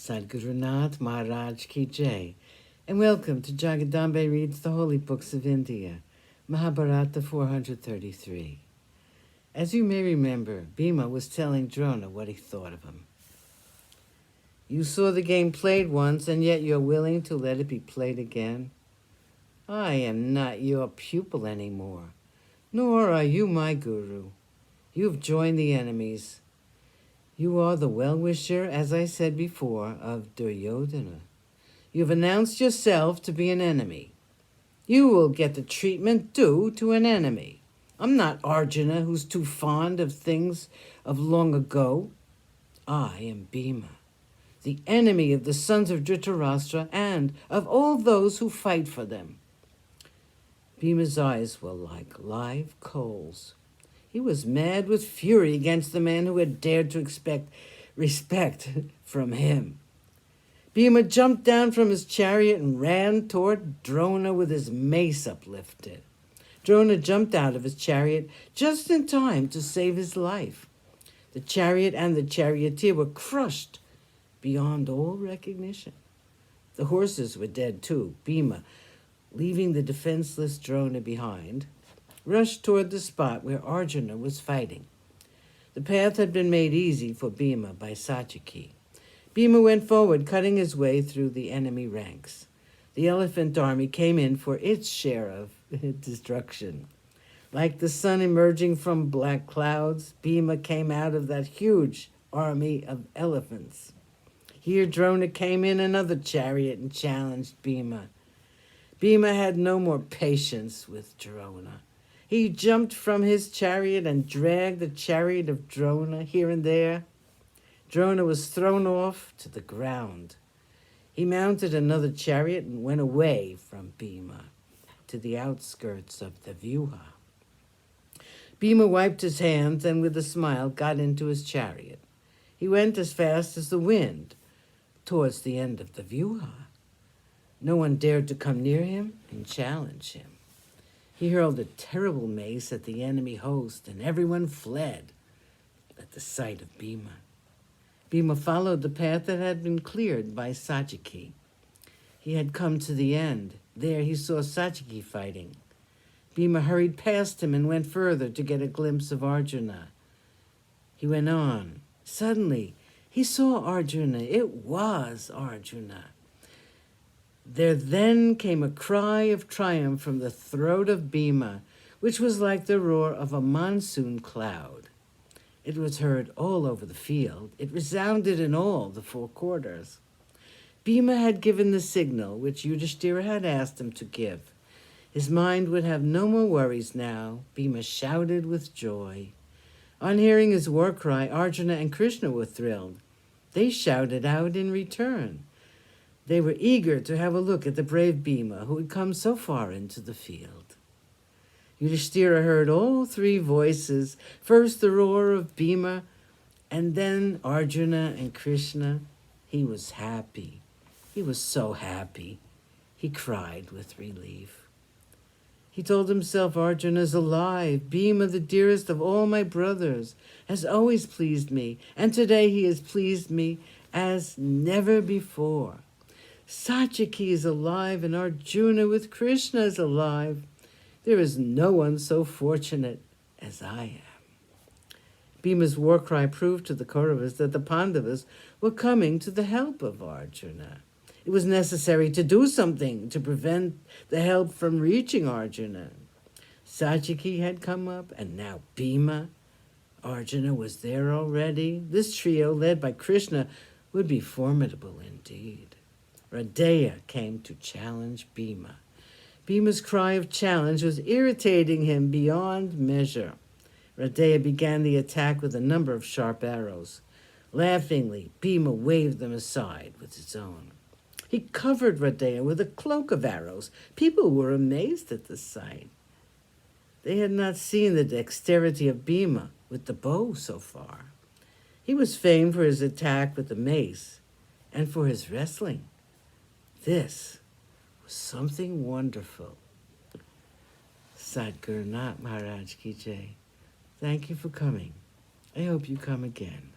Sadhguru Nath Maharaj Ki Jai, and welcome to Jagadambe Reads the Holy Books of India, Mahabharata433. As you may remember, Bhima was telling Drona what he thought of him. You saw the game played once, and yet you're willing to let it be played again? I am not your pupil anymore, nor are you my guru. You have joined the enemies. You are the well-wisher, as I said before, of Duryodhana. You have announced yourself to be an enemy. You will get the treatment due to an enemy. I'm not Arjuna, who's too fond of things of long ago. I am Bhima, the enemy of the sons of Dhritarashtra and of all those who fight for them. Bhima's eyes were like live coals. He was mad with fury against the man who had dared to expect respect from him. Bhima jumped down from his chariot and ran toward Drona with his mace uplifted. Drona jumped out of his chariot just in time to save his life. The chariot and the charioteer were crushed beyond all recognition. The horses were dead too. Bhima, leaving the defenseless Drona behind, rushed toward the spot where Arjuna was fighting. The path had been made easy for Bhima by Satyaki. Bhima went forward, cutting his way through the enemy ranks. The elephant army came in for its share of destruction. Like the sun emerging from black clouds, Bhima came out of that huge army of elephants. Here Drona came in another chariot and challenged Bhima. Bhima had no more patience with Drona. He jumped from his chariot and dragged the chariot of Drona here and there. Drona was thrown off to the ground. He mounted another chariot and went away from Bhima to the outskirts of the Vyuha. Bhima wiped his hands and with a smile got into his chariot. He went as fast as the wind towards the end of the Vyuha. No one dared to come near him and challenge him. He hurled a terrible mace at the enemy host, and everyone fled at the sight of Bhima. Bhima followed the path that had been cleared by Satyaki. He had come to the end. There he saw Satyaki fighting. Bhima hurried past him and went further to get a glimpse of Arjuna. He went on. Suddenly, he saw Arjuna. It was Arjuna. There then came a cry of triumph from the throat of Bhima, which was like the roar of a monsoon cloud. It was heard all over the field. It resounded in all the four quarters. Bhima had given the signal which Yudhishthira had asked him to give. His mind would have no more worries now. Bhima shouted with joy. On hearing his war cry, Arjuna and Krishna were thrilled. They shouted out in return. They were eager to have a look at the brave Bhima who had come so far into the field. Yudhishthira heard all three voices, first the roar of Bhima, and then Arjuna and Krishna. He was happy. He was so happy. He cried with relief. He told himself, Arjuna's alive. Bhima, the dearest of all my brothers, has always pleased me, and today he has pleased me as never before. Satyaki is alive, and Arjuna with Krishna is alive. There is no one so fortunate as I am. Bhima's war cry proved to the Kauravas that the Pandavas were coming to the help of Arjuna. It was necessary to do something to prevent the help from reaching Arjuna. Satyaki had come up, and now Bhima. Arjuna was there already. This trio, led by Krishna, would be formidable indeed. Radeya came to challenge Bhima. Bhima's cry of challenge was irritating him beyond measure. Radeya began the attack with a number of sharp arrows. Laughingly, Bhima waved them aside with his own. He covered Radeya with a cloak of arrows. People were amazed at the sight. They had not seen the dexterity of Bhima with the bow so far. He was famed for his attack with the mace and for his wrestling. This was something wonderful. Sadhguru Nath Maharaj Ki Jai. Thank you for coming. I hope you come again.